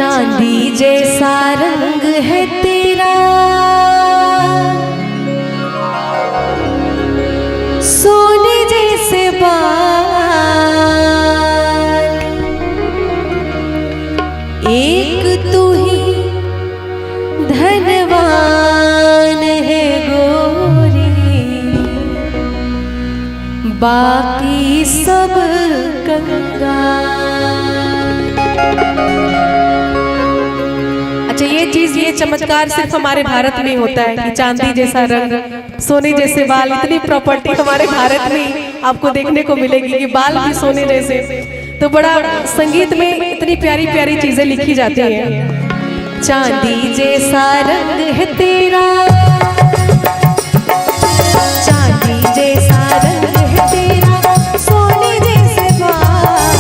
चांदी जैसा रंग है तेरा, सोने जैसे बाल, एक तू ही धनवान है गोरी, बाकी सब कंगाल। अच्छा, ये चीज, ये चमत्कार सिर्फ हमारे भारत में होता है कि चांदी जैसा रंग, सोने जैसे बाल, इतनी प्रॉपर्टी हमारे भारत में आपको देखने को मिलेगी कि बाल भी सोने जैसे। तो बड़ा संगीत में इतनी प्यारी प्यारी चीजें लिखी जाती हैं। चांदी जैसा रंग है तेरा, चांदी जैसा रंग है तेरा, सोने जैसे बाल,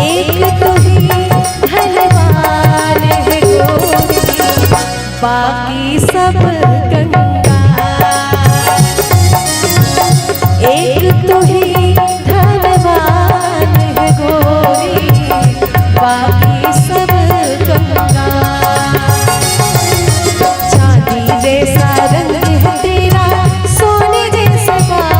एक तो ही धनवान है गोरी, बाकी सब कंगाल, एक तो ही धनवान है गोरी, बाकी सब कंगाल। चांदी जैसा रंग है तेरा, सोने जैसे बाल,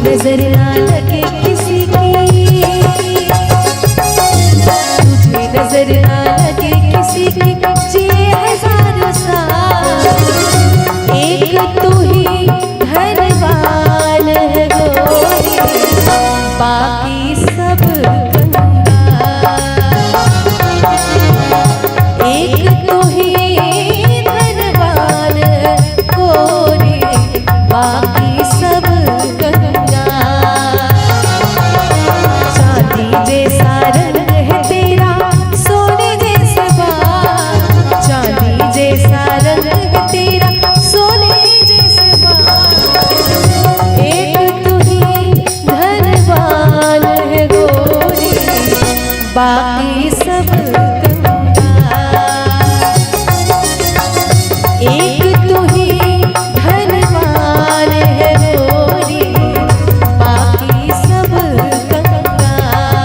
नजर ना लगे किसी की, तुझे नजर ना लगे किसी की, जिए हजारों साल, एक तू ही धनवान है गोरी, बाकी सब कंगाल। एक तू ही धनवान गोरी, बाकी सब कंगाल। चांदी जैसा रंग है तेरा, सोने जैसे बाल, चांदी जैसा रंग है तेरा, सोने जैसे बाल, एक तू ही धनवान है गोरी, बाकी सब एक तू ही धनवान है गोरी, बाकी सब कंगाल।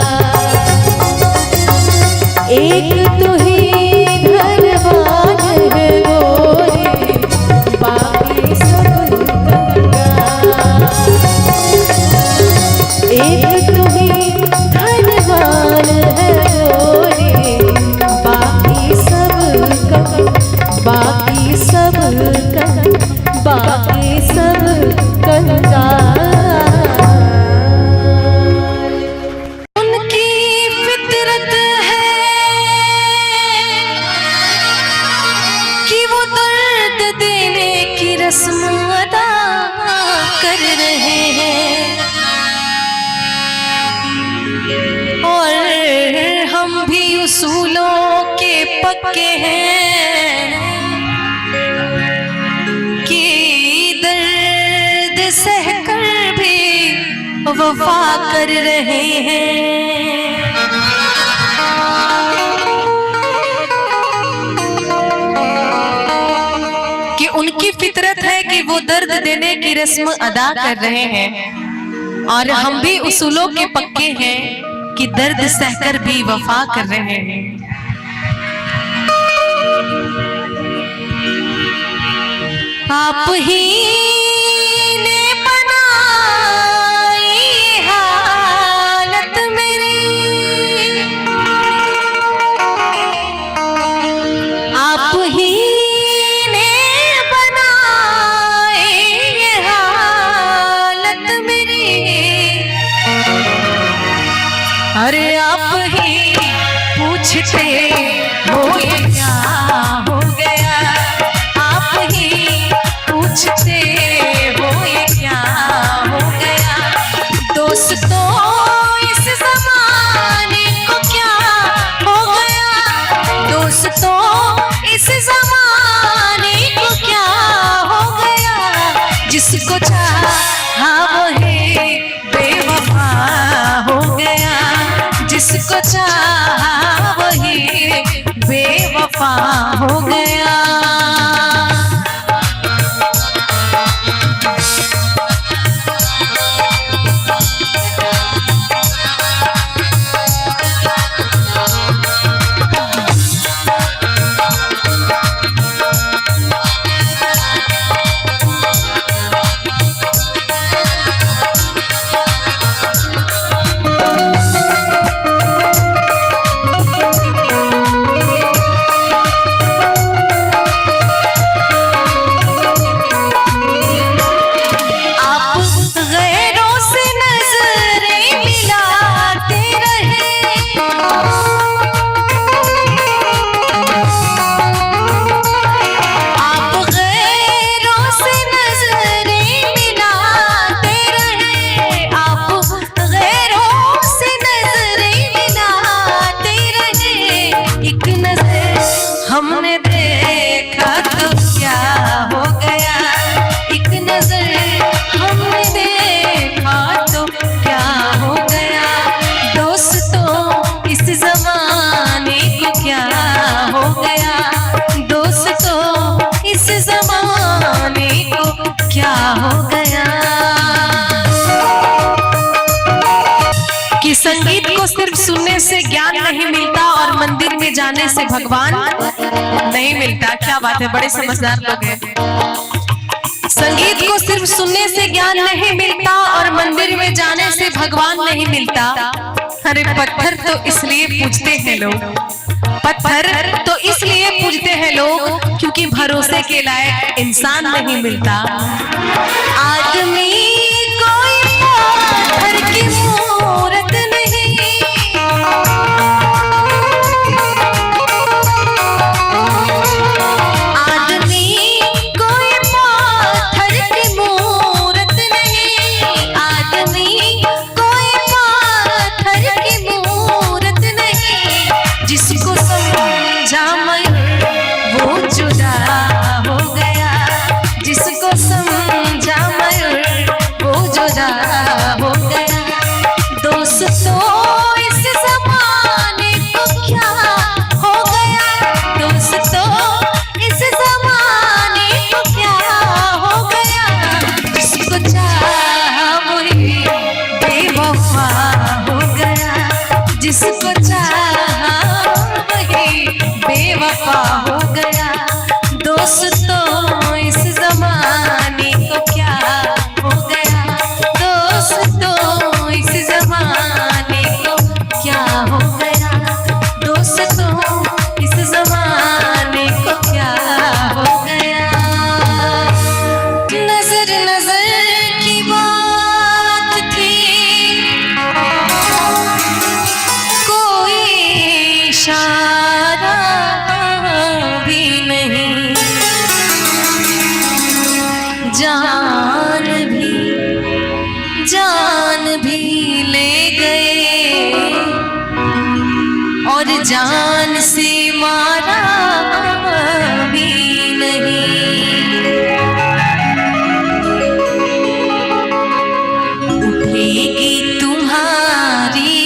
एक तू ही धनवान है गोरी, बाकी सब कंगाल। एक तू ही धनवान है गोरी, बाकी सब बाकी सब बाकी सब कंगाल। उनकी फितरत है कि वो दर्द देने की रस्म अदा कर रहे हैं, और हम भी उसूलों के पक्के हैं कि दर्द सहकर भी वफा कर रहे हैं। कि उनकी फितरत है कि वो दर्द देने की रस्म अदा कर रहे हैं, और हम भी उसूलों के पक्के हैं कि दर्द सहकर भी वफा कर रहे हैं। आप ही ने बनाई हालत मेरी, आप ही ने बनाई हालत मेरी, अरे आप ही पूछते हो ये क्या हो गया, आप ही पूछते हो ये क्या हो गया। दोस्तों इस जमाने को क्या हो गया, दोस्तों इस जमाने को क्या हो गया। जिसको चाहा वही बेवफा हो गया, जिसको चाहा वही बेवफा हो गया। संगीत को सिर्फ सुनने से ज्ञान नहीं मिलता और मंदिर में जाने से भगवान नहीं मिलता। क्या बात है, बड़े समझदार लोग हैं। संगीत को सिर्फ सुनने से ज्ञान नहीं मिलता और मंदिर में जाने से भगवान नहीं मिलता। अरे पत्थर तो इसलिए पूजते हैं लोग, पत्थर तो इसलिए पूजते हैं लोग क्योंकि भरोसे के लायक इंसान नहीं मिलता। आदमी कोई पत्थर की मूरत नहीं, आदमी कोई पत्थर की मूरत नहीं, आदमी कोई पत्थर की मूरत नहीं। जिसको समझा मयूर वो जुदा हो गया, जिसको समझा मयूर वो जुदा हो गया। दोस्तों इस ज़माने को क्या हो गया, दोस्तों इस ज़माने को क्या हो गया। जिसको चाहा वही बेवफा हो गया, जिसको चाहा वही बेवफा हो गया। दोस्तों इस ज़माने को क्या हो गया, दोस्तों इस ज़माने को क्या हो गया, दोस्तों इस ज़माने को क्या हो गया। नजर नजर की बात थी, कोई इशारा भी नहीं, जान भी ले गए और जान से मारा भी नहीं। उठेगी तुम्हारी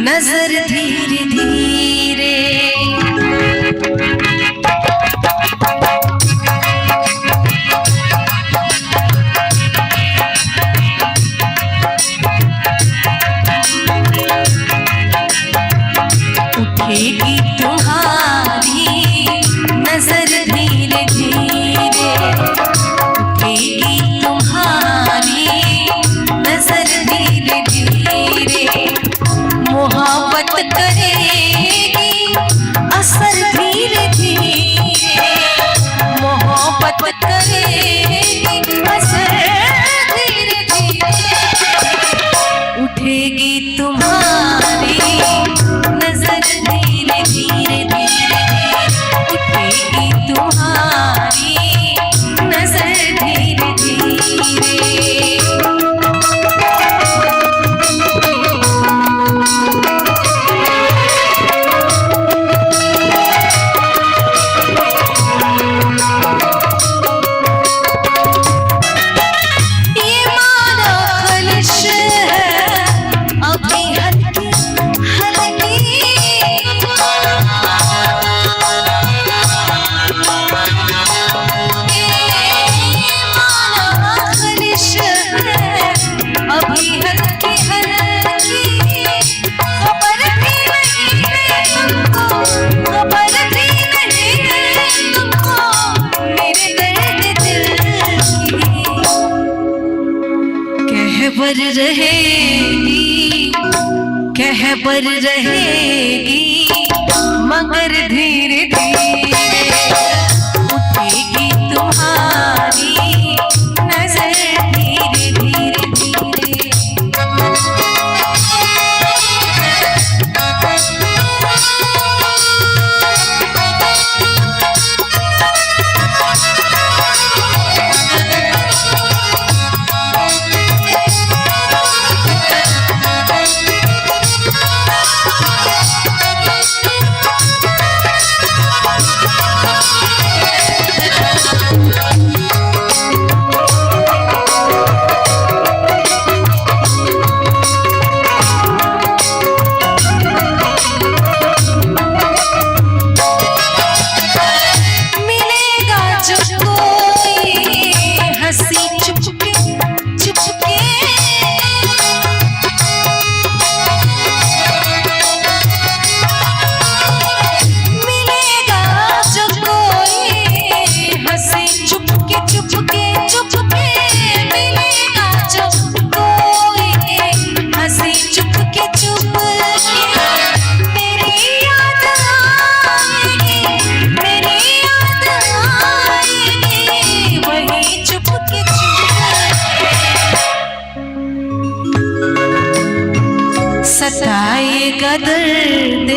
नजर धीरे धीरे, उठेगी तुम्हारी नजर धीरे धीरे, उठेगी तुम्हारी नजर धीरे धीरे। मोहब्बत करेगी असर धीरे धीरे, मोहब्बत करेगी असर धीरे धीरे। उठेगी तुम्हारी नजर धीरे धीरे धीरे, उठेगी तुम्हारी नजर धीरे धीरे। ये मानो खलिश है अभी हल्की हल्की, अभी हल्की हल्की। खबर भी नहीं है तुमको, खबर भी नहीं है तुमको मेरे दर्द दिल की। कहबर रहेगी, कहबर रहेगी मगर धीरे धीरे। उठेगी तुम्हारी नजर धीरे धीरे धीरे। सताएगा दर्द,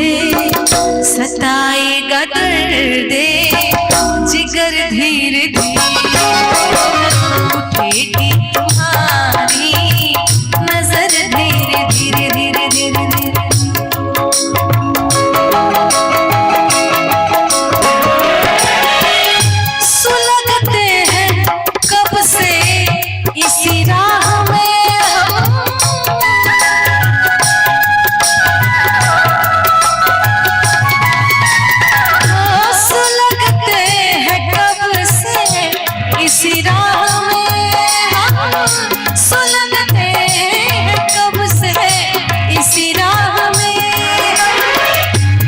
सताएगा दर्द जिगर धीरे धीरे उठेगी तुम्हारी नजर धीरे धीरे धीरे धीरे धीरे। सुलगते हैं कब से इसी राह में हम, सुलगते हैं कब से इसी राह में हम, सुलगते हैं कब से इसी राह में।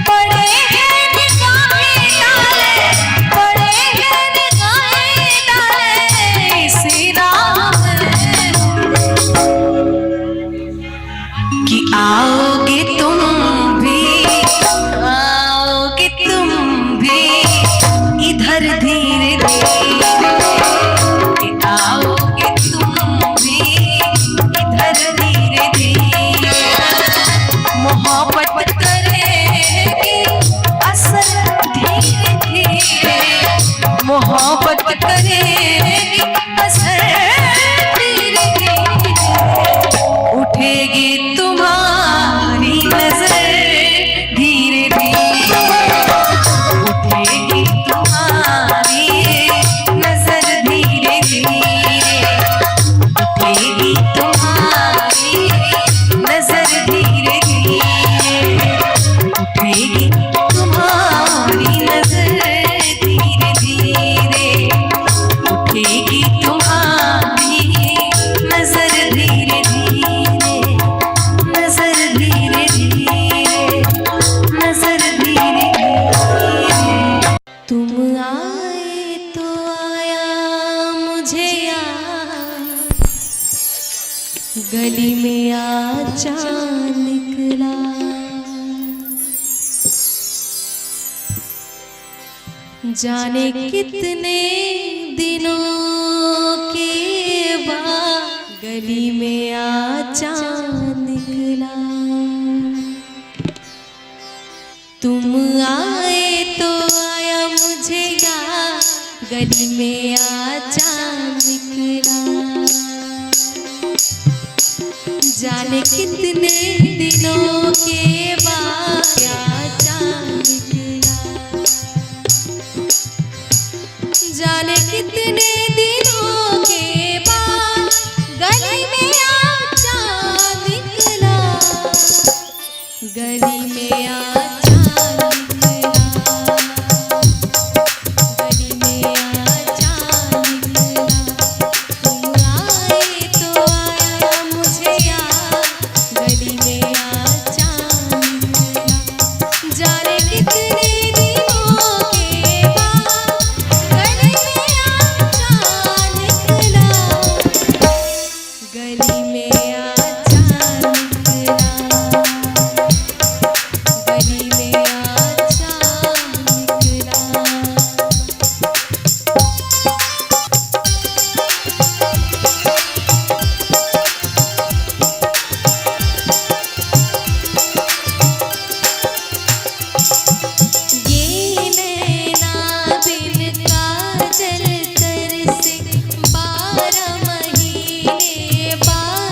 पड़े हैं निगाहें डाले, पड़े हैं निगाहें डाले इसी राह में कि आओगे तुम भी, आओगे तुम भी इधर धीरे धीरे, कि आओगे तुम भी इधर धीरे धीरे। मोहब्बत करेगी असर धीरे धीरे, मोहब्बत करेगी असर धीरे धीरे। उठेगी तुम्हारी नजर धीरे धीरे, उठेगी तुम्हारी नजर धीरे धीरे, उठेगी तुम्हारी नजर धीरे धीरे, उठेगी तुम्हारी नजर धीरे धीरे, उठेगी तुम्हारी नजर धीरे धीरे, नजर धीरे धीरे, नजर धीरे धीरे। तुम आए तो आया मुझे याद, गली में आचा निकला, जाने कितने दिनों के बाद गली में आचा निकला। तुम आए तो आया मुझे याद, गली में आचा निकला, जाने कितने दिनों के बाद आचा निकला, जाने कितने दिनों के बाद गली में आचा निकला, गली में आचा निकला, गली में आचा निकला। तुम आए तो आया मुझे याद, गली में आचा निकला, जाने कितने दिनों के बाद गली में आचा निकला, गली में आचा निकला, गली में आचा निकला। ये नैना बिन काजल तरसे 12 महीने, 12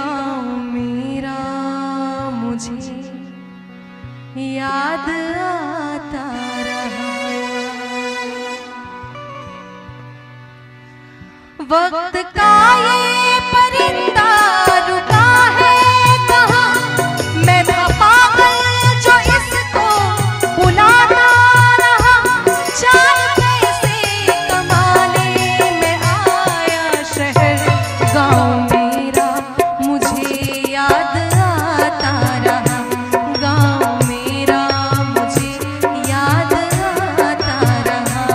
गाँव मेरा मुझे याद आता रहा। वक्त का ये परिंदा रुका है कहाँ, मैं था पागल जो इसको बुलाता रहा। चार पैसे कमाने में आया शहर, गाँव मेरा मुझे याद आता रहा। गाँव मेरा मुझे याद आता रहा।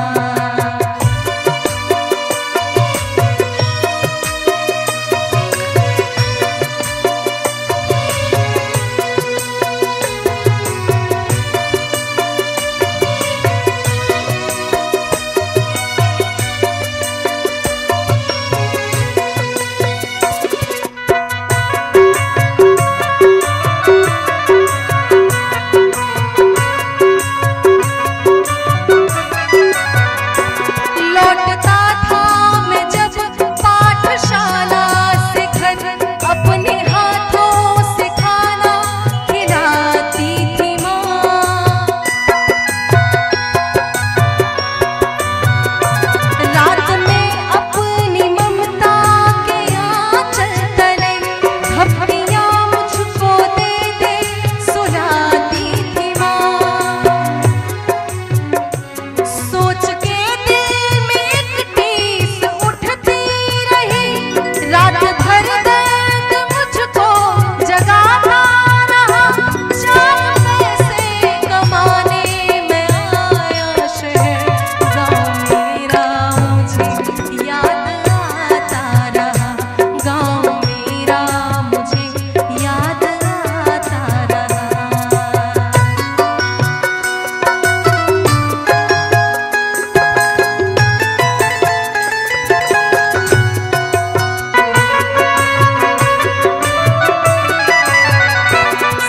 लौटता था मैं जब पाठशाला से घर, अपने हाथों से खाना खिलाती थी माँ। रात में अपनी ममता के आंचल तले धमकियाँ मुझको दे दे सुलाती थी माँ। सोच के दिल में एक टीस उठती रही, रात भर दर्द मुझको जगाता रहा। चार पैसे कमाने में आया शहर, गाँव मेरा मुझे याद आता रहा। गाँव मेरा मुझे याद आता रहा।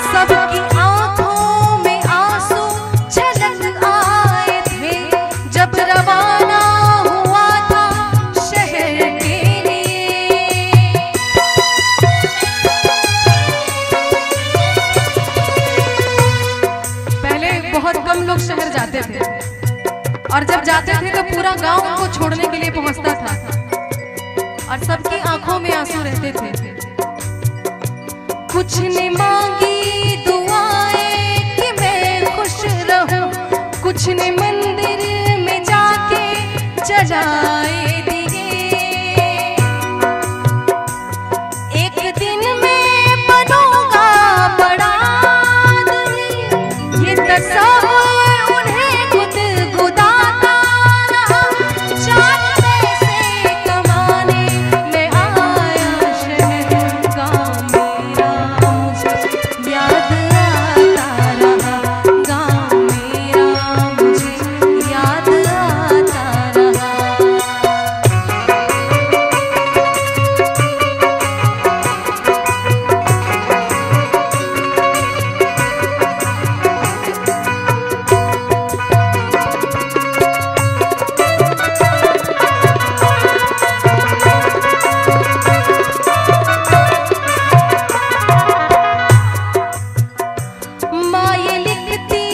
सबकी आंखों में आंसू झलक आए थे जब रवाना हुआ था शहर के लिए। पहले बहुत कम लोग शहर जाते थे, और जब जाते थे तो पूरा गांव उनको छोड़ने के लिए पहुंचता था, और सबकी आंखों में आंसू रहते थे। कुछ ने मांगी दुआएं कि मैं खुश रहूं, कुछ ने मंदिर में जाके जलाए दिए। एक दिन मैं बनूंगा बड़ा आदमी, ये तस्वीर उन्हें गुदगुदाता रहा। चार पैसे कमाने में आया शहर, गाँव मेरा मुझे याद आता रहा। गाँव मेरा मुझे याद आता रहा। माँ ये लिखती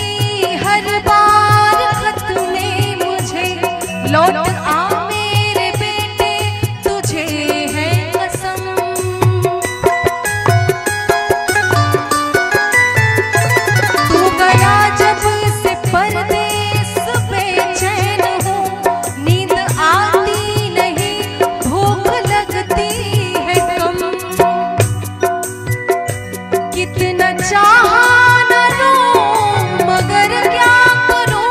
हर बार खत में मुझे, लौट आ मेरे बेटे तुझे है कसम। तू गया जब से परदेस बेचैन हूँ, नींद आती नहीं भूख लगती है कम। कितना चाहा न लूं मगर क्या करूं,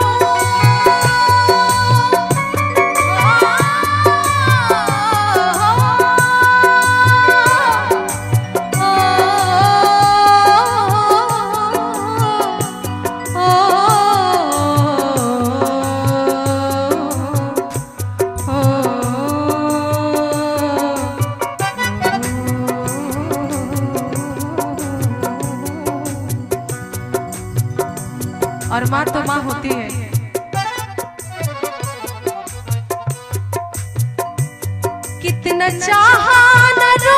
और माँ तो माँ होती है। कितना चाहा न रो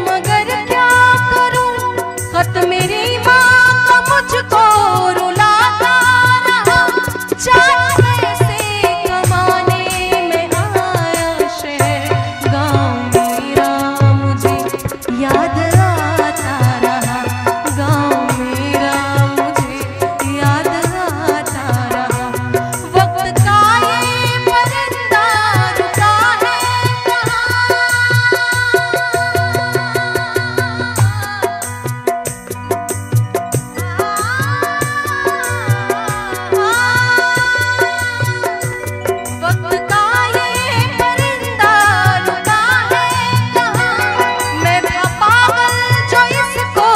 मगर वक्त मेरी माँ का मुझको रुलाता रहा, चार पैसे कमाने में आया शहर, गाँव मेरा मुझे याद आता रहा, गाँव मेरा मुझे याद आता रहा। वक्त का ये परिंदा रुका है वक्त का ये परिंदा रुका है कहाँ, मैं था पागल जो इसको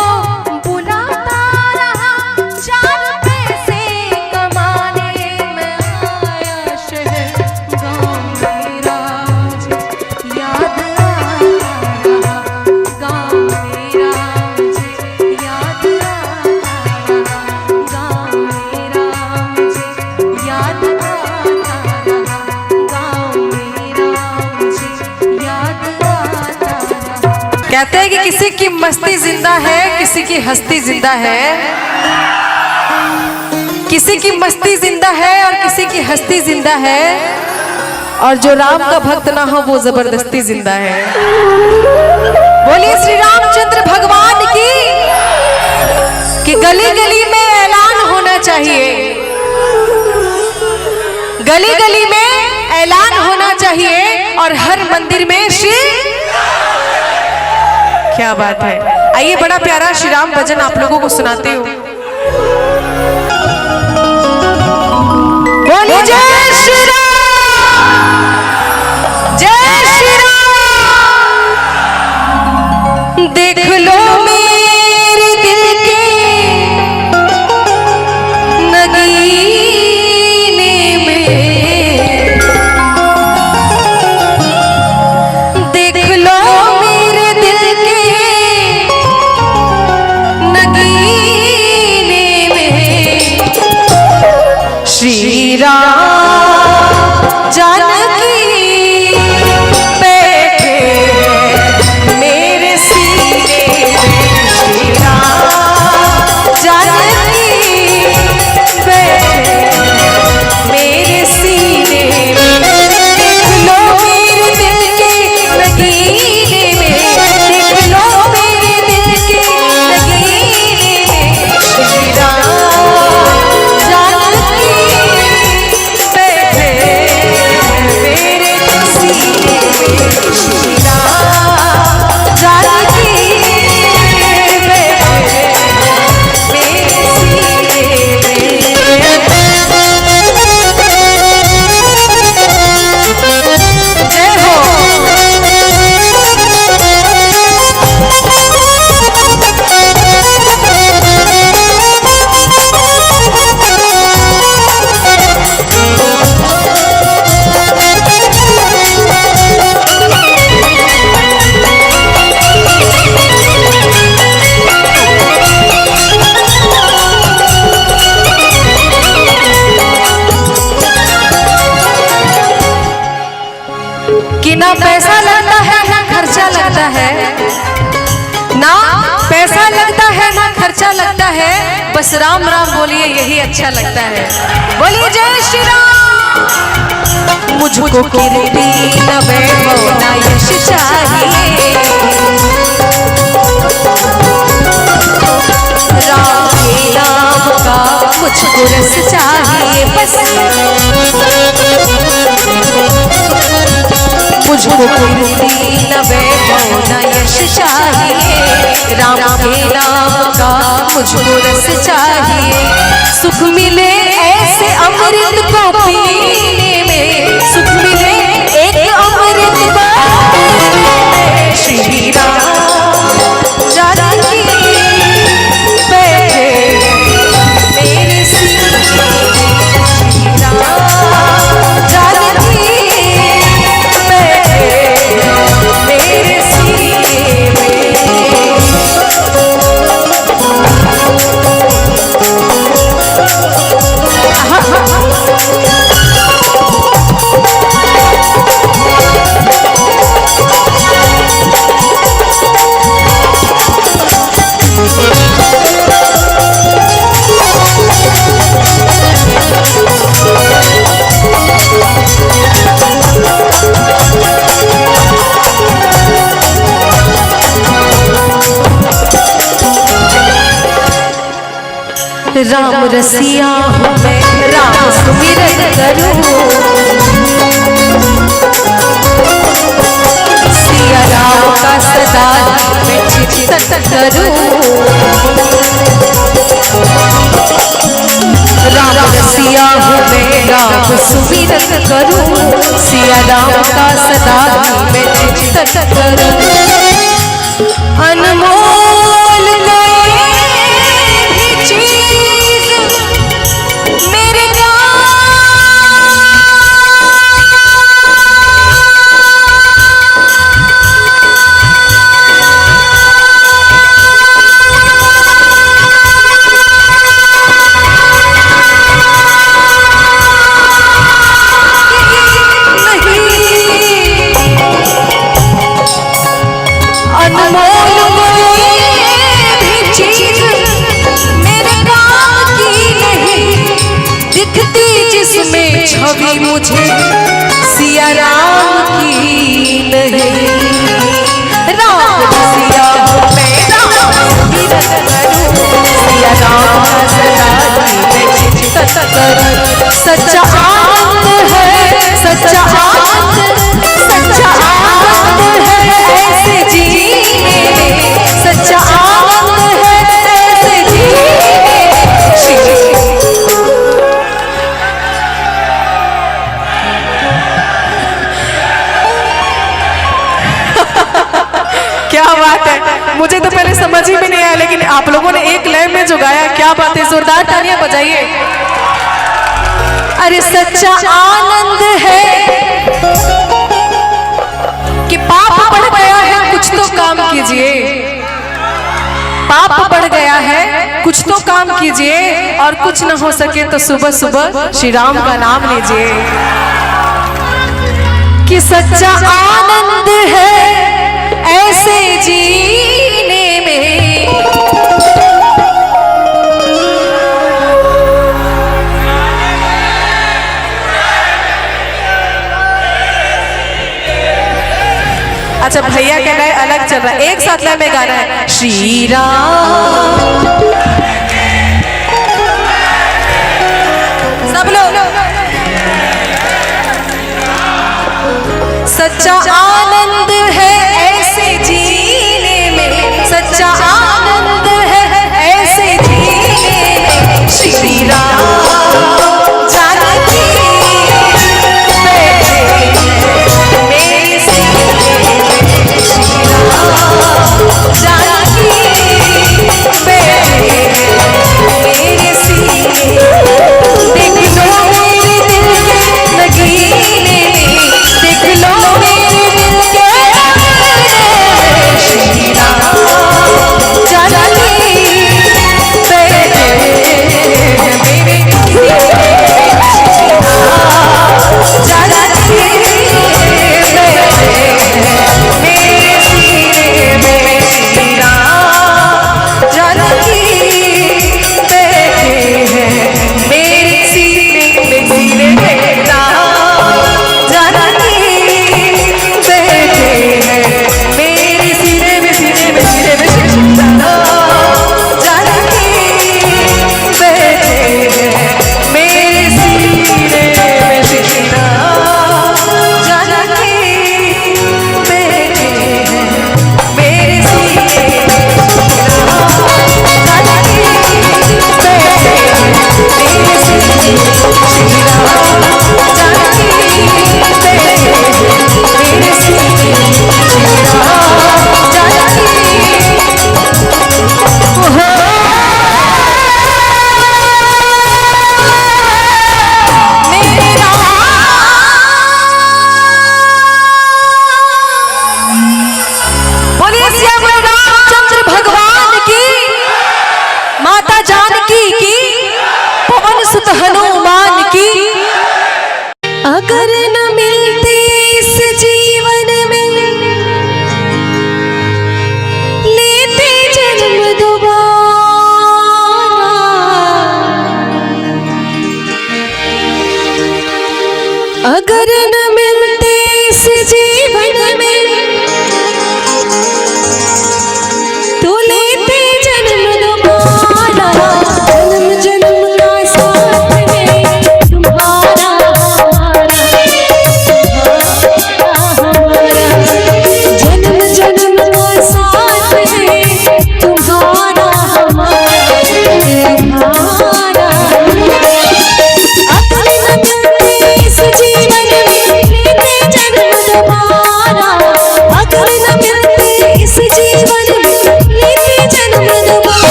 बुलाता रहा, चार पैसे कमाने में आया शहर, गाँव मेरा मुझे याद आता रहा, गाँव मेरा मुझे याद आता रहा, गाँव मेरा मुझे याद आता रहा, गाँव मेरा मुझे याद आता रहा। कहते हैं कि किसी की मस्ती जिंदा है, किसी की हस्ती जिंदा है, किसी की मस्ती जिंदा है और किसी की हस्ती जिंदा है, और जो राम का भक्त ना हो वो जबरदस्ती जिंदा है। बोलिए श्री रामचंद्र भगवान की, कि गली गली में ऐलान होना चाहिए, गली गली में ऐलान होना चाहिए, और हर मंदिर में श्री। क्या बात है। आइए बड़ा प्यारा श्री राम भजन आप लोगों को सुनाते हो। बोलिए जय श्री राम, जय श्री राम। देख लो मेरे दिल के नगीने में, देख लो मेरे दिल के नगीने में, श्री राम जानकी बैठे मेरे सीने में, श्री राम जानकी बैठे मेरे सीने में, देख लो मेरे दिल के नगीने में, देख लो मेरे दिल के नगीने में, श्री राम जानकी बैठे मेरे सीने में, श्री राम जानकी बैठे मेरे सीने में। जय हो। कि ना पैसा लगता है ना खर्चा लगता है, ना पैसा लगता है ना खर्चा लगता है, बस राम राम बोलिए यही अच्छा लगता है। बोलिए जय श्री राम। मुझको कीर्ति न वैभव न यश चाहिए, राम के नाम का मुझको रस चाहिए, बस मुझको कीर्ति न वैभव न यश चाहिए, राम के नाम का मुझको रस चाहिए, सुख मिले ऐसे अमृत को पीने में, सुख मिले एक अमृत को श्री राम जानकी बैठे मेरे सीने में, श्री राम जानकी बैठे मेरे सीने में। राम रसिया हूँ मैं, राम सुमिरन करूं, सिया राम का सदा मैं चिंतन करूं। राम रसिया हूँ मैं, राम सुमिरन करूं, सिया राम का सदा मैं चिंतन करूं। अनमोल छवि मुझे सिया राम की नहीं। राम रसिया हूँ मैं, राम सुमिरन करूं, सिया राम का सदा मैं चिंतन करूं। सच्चा आनंद है, सच्चा आनंद, सच्चा आनंद है ऐसे जीने में, सच्चा आनंद है ऐसे जीने में। क्या बात है, मुझे तो पहले समझ ही में नहीं आया, लेकिन आप लोगों ने एक लय में जो गाया, क्या बात है, जोरदार तालियां बजाइए। अरे सच्चा आनंद है कि पाप बढ़ गया है, कुछ तो काम कीजिए। पाप बढ़ गया है, कुछ तो काम कीजिए, और कुछ न हो सके तो सुबह सुबह श्री राम का नाम लीजिए। कि सच्चा आनंद है ऐसे जीने में। अच्छा भैया का लय अलग चल रहा है, एक साथ लय में गाना है। श्री राम सब लोग। सच्चा आनंद है ऐसे जीने में, सच्चा आनंद है ऐसे जीने में। श्री राम जानकी बैठे मेरे सीने में, श्री राम जानकी बैठे मेरे सीने में। देख लो मेरे दिल के नगीने में, देख लो मेरे दिल के श्री राम जानकी बैठे मेरे सीने में, श्री राम जानकी बैठे मेरे सीने में, श्री राम जानकी बैठे मेरे सीने में, सीने में राम जानकी बैठे मेरे सीने में, सीने में, सीने में श्री राम जानकी बैठे मेरे सीने में, श्री राम जानकी बैठे मेरे सीने में, जानकी बैठे मेरे सीने में, श्री राम जानकी बैठे मेरे सीने में, श्री राम जानकी मेरे राम। बोलिए श्यामल रामचंद्र भगवान की, माता जानकी की, पवन सुत हनुमान की। अगर न मिलते इस जीवन में, लेते जन्म दोबारा। अगर न मिलते इस जीवन में, तो लेते जन्म दोबारा। जन्म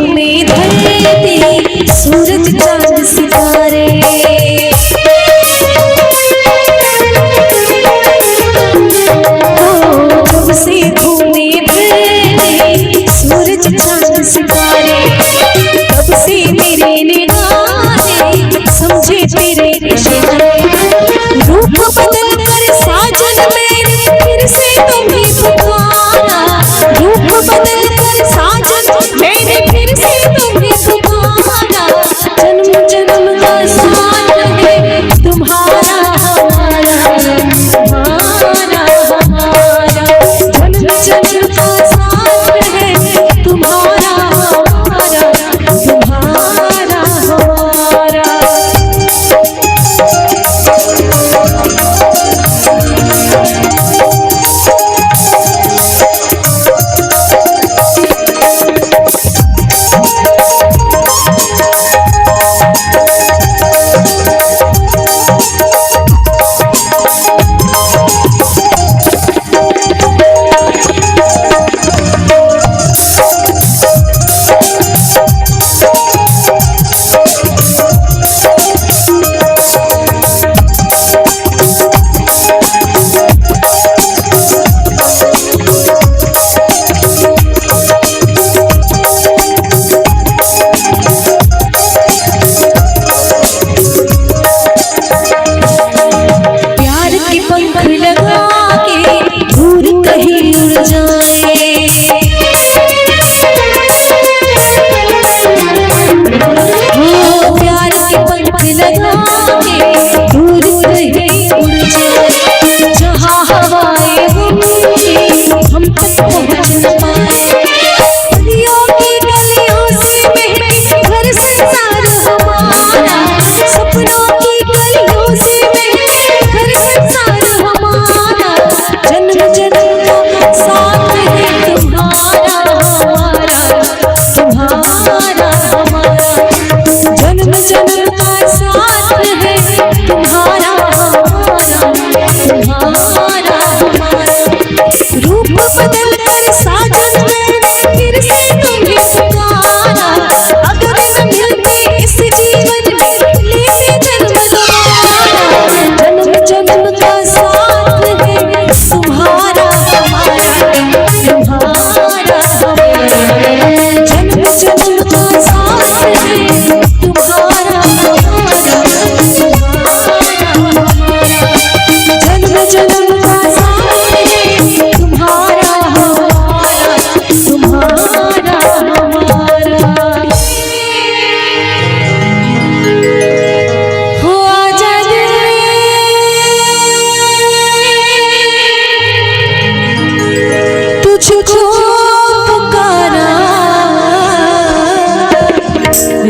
घूमे धरती सूरज चांद सितारे। जब से घूमे धरती सूरज चांद सितारे, तब से मेरे निगाहें समझे तेरे इशारे। रूप बदल कर साजन मैंने फिर से तुम्हें पुकारा, रूप बदल कर साजन मैंने फिर से तुम्हें पुकारा। जन्म जन्म का साथ है तुम्हारा हमारा, हमारा हमारा। जन्म जन्म का साथ है तुम्हारा हमारा, तुम्हारा हमारा।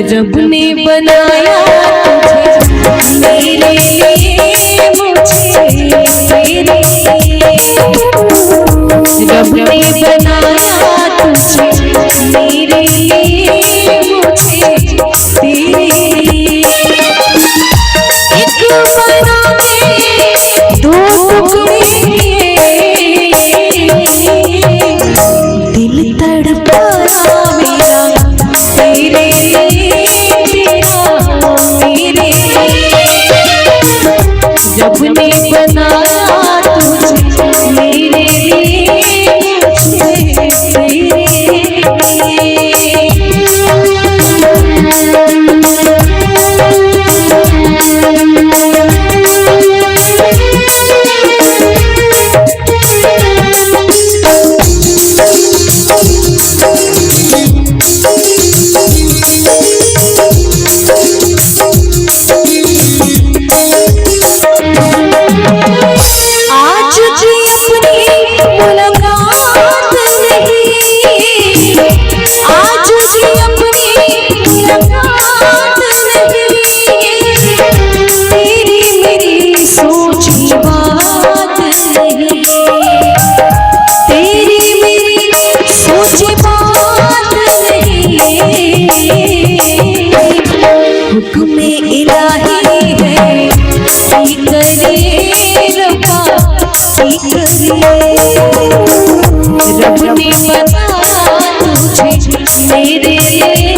रब ने बनाया तुझे मेरे लिए, मुझे तेरे लिए। रब ने बनाया तुझे मेरे लिए, मुझे तेरे लिए। एक बना के दो टुकड़े दिल तड़पाया मेरा तेरे लिए, तेरा मेरे लिए। रब ने बनाया तुझे मेरे लिए, मुझे तेरे लिए। रब ने बनाया तुझे मेरे लिए।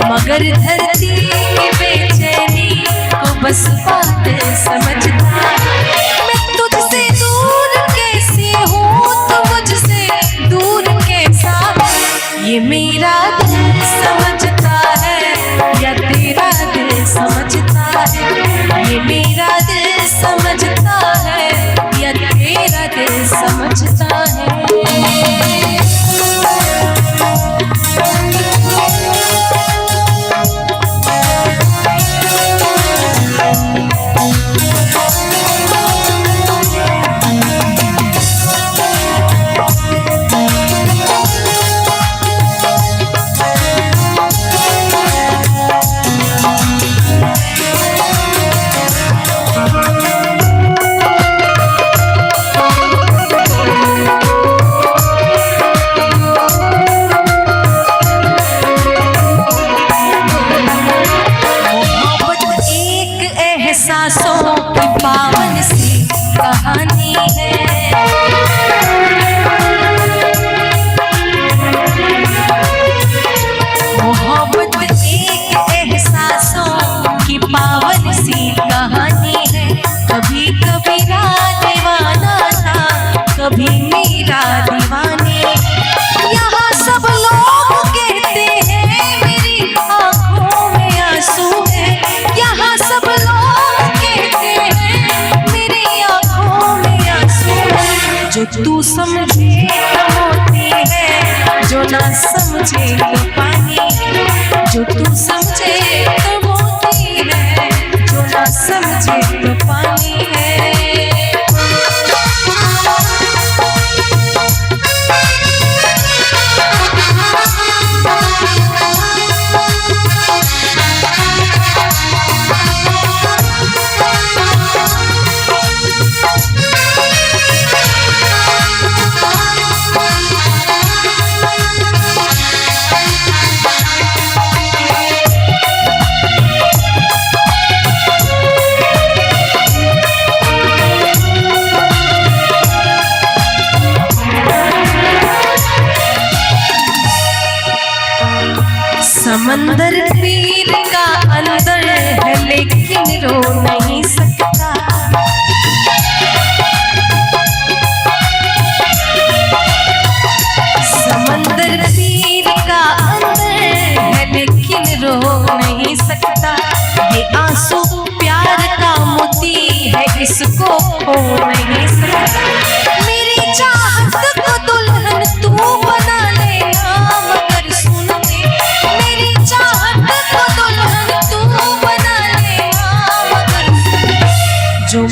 मगर धरती की बेचैनी को बस बात समझता है। मैं तुझसे दूर कैसे हूँ तो मुझसे दूर कैसा, ये मेरा दिल समझता है या तेरा दिल समझता है। ये मेरा दिल समझता है या तेरा दिल समझता है। एहसासों की पावन सी कहानी है। मोहब्बत एक एहसासों की पावन सी कहानी है। कभी कबीरा दीवाना था, कभी मीरा दीवानी। यहाँ सब लोग कहते हैं मेरी आंखों में आंसू है। यहाँ सब जो तू समझे तो मोती है, जो ना समझे तो पानी है। जो तू समझे तो मोती है, जो ना समझे तो पानी है। समंदर पीर का अंदर है लेकिन रो नहीं सकता। समंदर पीर का अंदर है लेकिन रो नहीं सकता। ये आंसू प्यार का मोती है, इसको खो नहीं सकता। मेरी चाहत को दुल्हन तू बना लेना, मगर सुन ले मेरी चाहत को दुल्हन तू बना लेना, मगर जो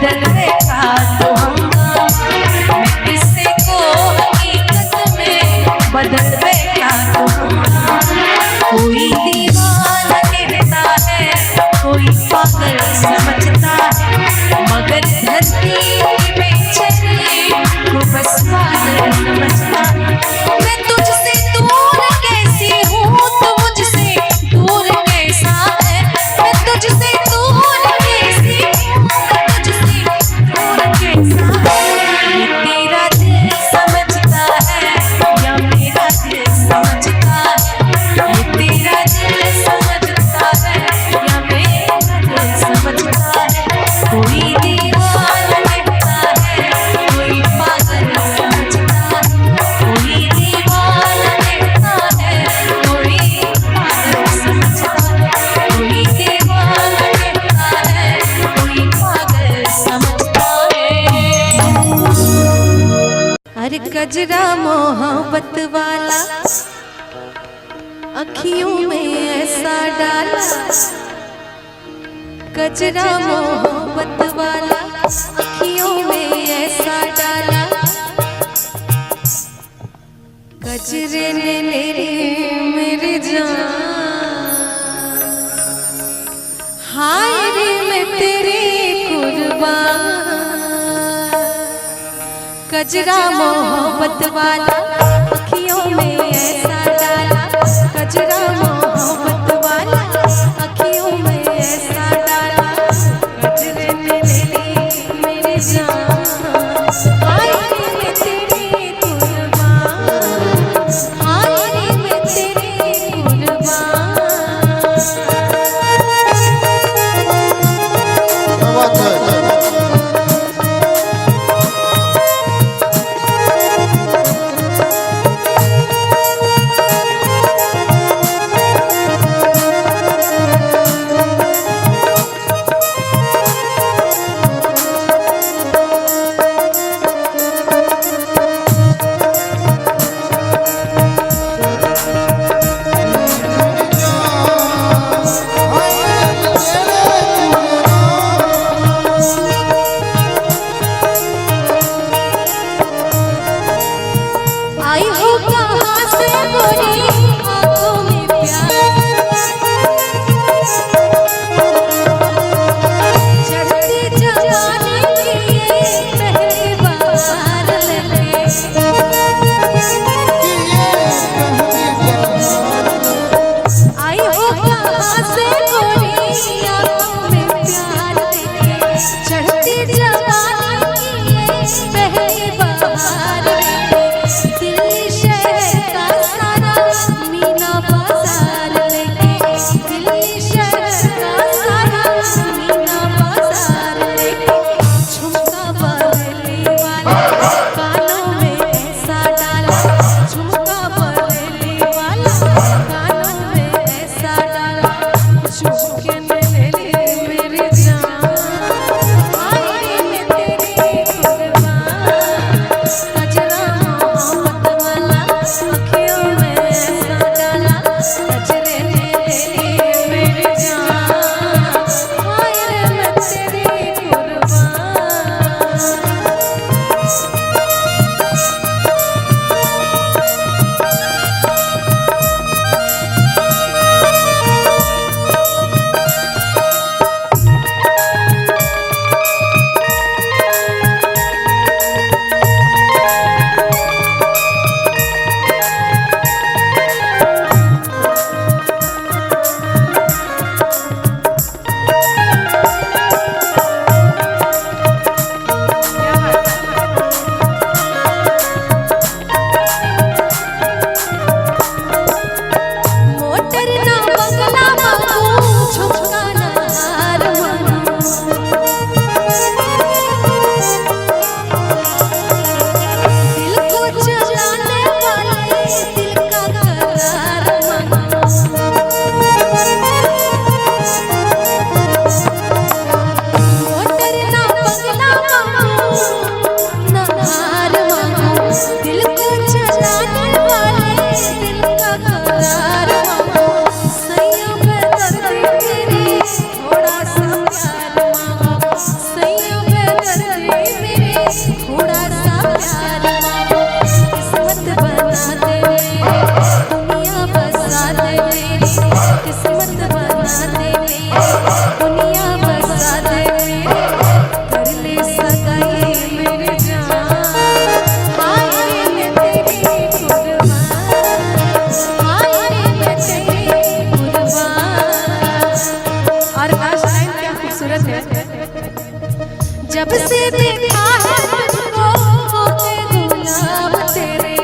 बदलवे का तो हम किससे को हकीकत में बदलवे का तो हम कोई दीवाना कहता है कोई पागल समझता है मगर धरती बेचैनी को बस पागल समझता है मैं तुझसे दूर कैसी हूँ तो मुझसे दूर कैसा है मैं तुझसे दूर कैसी हूँ तो मुझसे दूर कैसा है ये तेरा दिल समझता है या मेरा दिल समझता है ये तेरा दिल समझता है या मेरा दिल समझता है कोई दीवाना कहता है कोई पागल समझता है कोई दीवाना कहता है कोई पागल समझता है कोई दीवाना कहता है कोई पागल समझता है अरे गजरा मोहब्बत वाला अखियों में ऐसा डाला गजरा मोहब्बत वाला अखियों में ऐसा डाला गजरे ने ले ली मेरी जान हाय रे मैं तेरी कुर्बान गजरा मोहब्बत वाला अखियों में ऐसा डाला गजरा मोहब्बत वाला अखियों में ऐसा डाला गजरे ने ले ली मेरी जान हाय रे मैं तेरी कुर्बान हाय रे मैं तेरी कुर्बान क्या बात है। जब से देखा है तुझको हो गए गुलाब तेरे।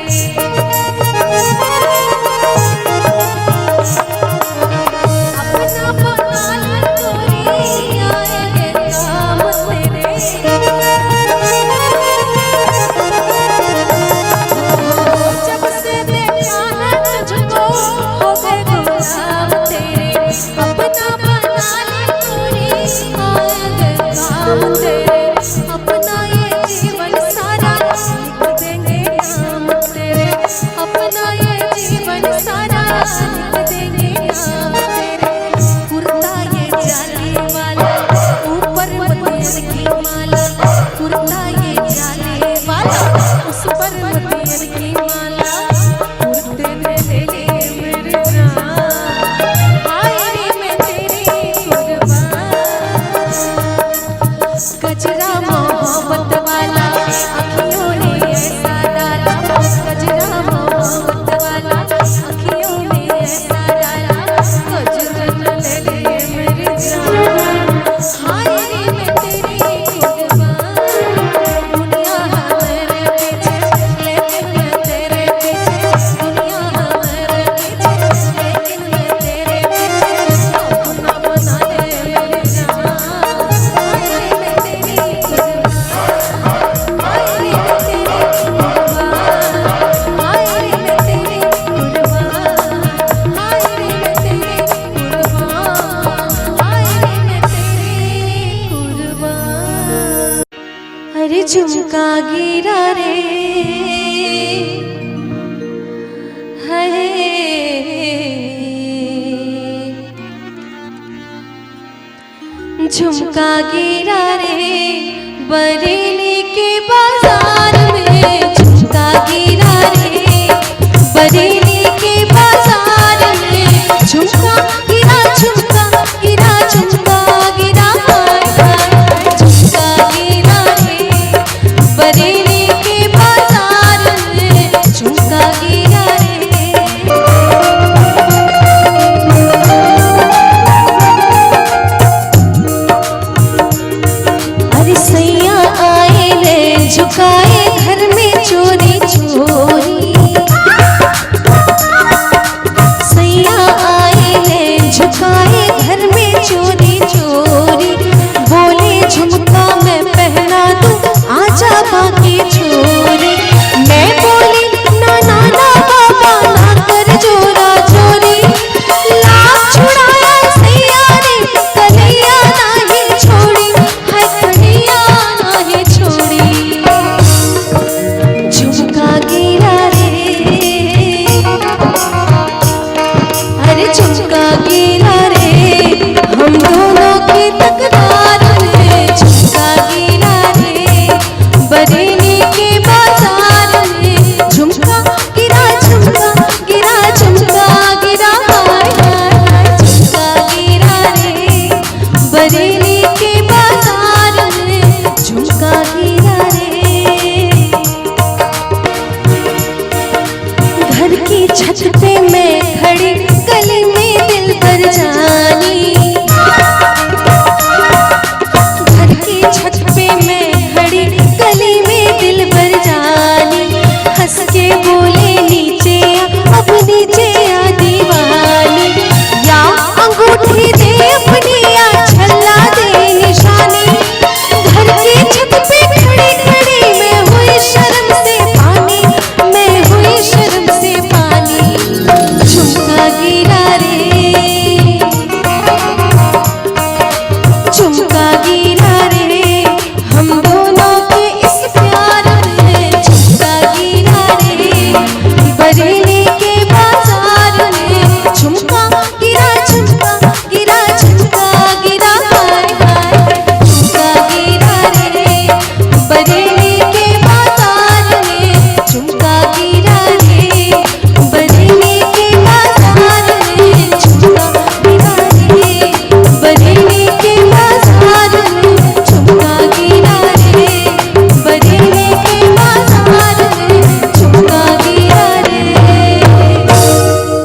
अपना बना ले गोरी आएंगे काम तेरे। जब से देखा है तुझको हो गए गुलाब तेरे। अपना बना ले गोरी आएंगे काम तेरे। अपना ये जीवन सारा लिख देंगे नाम तेरे। अपना ये जीवन सारा लिख देंगे नाम तेरे। कुर्ता ये जाने वाला ऊपर मोतियन की माला। कुर्ता ये जाने वाला उस पर मोतियन की माला। कुर्ते ने ले ली मेरी जान हाय रे मैं तेरी कुर्बान। गजरा मोहब्बत वाला अखियों ने ऐसा डाला। गजरा मोहब्बत वाला अखियों ने ऐसा डाला। गजरन ले ले मेरी जान हाय रे मैं तेरी कुर्बान। दुनिया हमारे पीछे लेकिन मैं तेरे पीछे। दुनिया हमारे पीछे लेकिन मैं तेरे पीछे। अपना बना ले मेरी जान हाय रे मैं तेरी कुर्बान। हाय रे मैं तेरी कुर्बान। हाय रे मैं तेरी कुर्बान। हाय रे मैं तेरी कुर्बान। हाय रे मैं तेरी कुर्बान। अरे झुमका गिरा रे हाय। झुमका गिरा रे बरेली के बाजार में। झुमका गिरा रे बरेली के बाजार में। झुमका गिरा झुमका गिरा झुमका गिरा हाय हाय। झुमका गिरा रे बरेली के बाजार में। झुमका गिरा रे। अरे सैया आए ले झुकाए